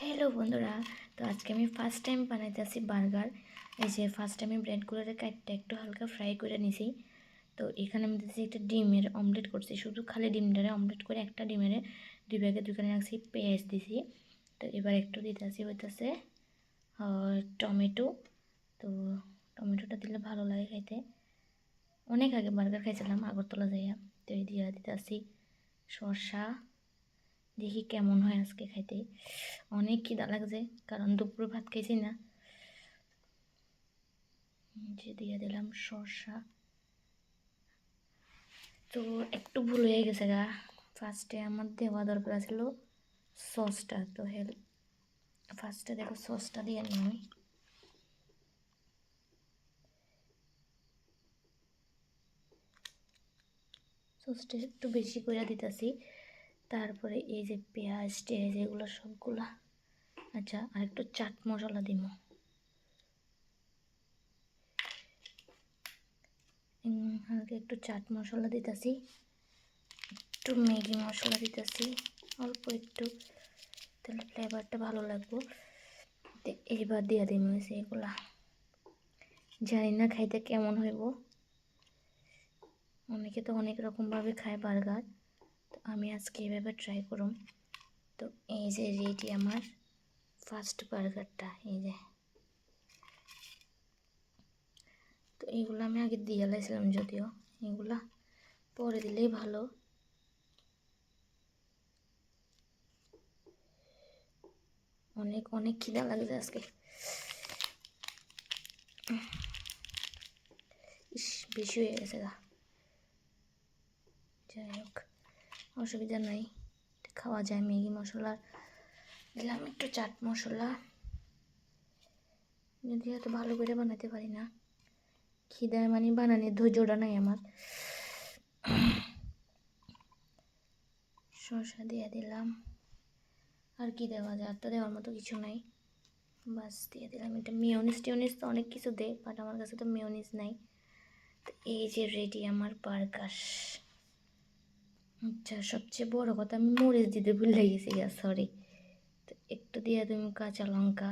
Hello বন্ধুরা, তো আজকে আমি ফার্স্ট টাইম বানাইতেছি বার্গার। এই যে ফার্স্ট টাইম ব্রেডগুলোরে কাটটা একটু হালকা ফ্রাই করে নিছি। তো এখানে আমি দিতেছি একটা ডিমের অমলেট করছি, শুধু খালি ডিমটারে অমলেট করে একটা ডিমের দুই ভাগে দুখানে রাখছি, পেঁয়াজ দিছি। তো এবার একটু দিতেছি হইতেছে টমেটো। তো টমেটোটা দিলে ভালো লাগে খাইতে। অনেক আগে বার্গার খাইছিলাম আগরতলা যাইয়া। তো এই দিয়ে দিতেছি শসা। দেখি কেমন হয় আজকে খাইতে। অনেক খিদা লাগছে কারণ দুপুরে ভাত খাইছি না। যে দিয়ে দিলাম শসা। তো একটু ভুল হয়ে গেছে গা, ফার্স্টে আমার দেওয়া দরকার ছিল সসটা। তো ফার্স্টে দেখো সসটা দিয়ে নিই। সসটা একটু বেশি করে দিতেছি। তারপরে এই যে পেঁয়াজ টেয়াজ এগুলো সবগুলা। আচ্ছা, আর একটু চাট মশলা দিব। হালকা একটু চাট মশলা দিতেছি, একটু ম্যাগি মশলা দিতেছি অল্প একটু, তাহলে ফ্লেভারটা ভালো লাগবে। তো এইবার দিয়ে দিই হয়েছে এগুলা। জানি না খাইতে কেমন হইব, অনেকে তো অনেক রকমভাবে খায় বার্গার, তো আমি আজকে এভাবে ট্রাই করুম। তো এই যে রেডি আমার ফার্স্ট বার্গারটা, এই যে। তো এইগুলো আমি আগে দিয়ে লাইছিলাম, যদিও এগুলা পরে দিলেই ভালো। অনেক অনেক খিদা লাগছে আজকে। ইস, বেশি হয়ে গেছে গা। যাই হোক, অসুবিধা নাই, খাওয়া যায়। ম্যাগি মশলা দিলাম, একটু চাট মশলা। যদি এত ভালো করে বানাতে পারি না, খিদায় মানে বানানোর ধৈর্যটা নাই আমার। শসা দিয়ে দিলাম, আর কি দেওয়া যায়, আর তো দেওয়ার মতো কিছু নাই। বাস দিয়ে দিলাম এটা। মেয়োনিজ টিয়োনিজ তো অনেক কিছু দেয়, বাট আমার কাছে তো মেয়োনিজ নাই। তো এই যে রেডি আমার বার্গার। আচ্ছা, সবচেয়ে বড় কথা, আমি মরিচ দিতে ভুলে গেছি, সরি। তো একটু দিয়ে তুমি কাঁচা লঙ্কা,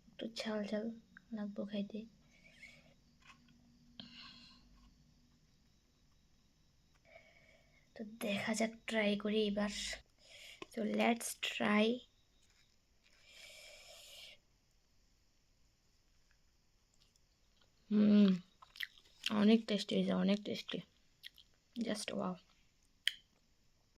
একটু ঝাল ঝাল লাগবো খাইতে। তো দেখা যাক, ট্রাই করি এবার। তো লেটস ট্রাই। অনেক টেস্টি হয়েছে, অনেক টেস্টি, জাস্ট ওয়াও।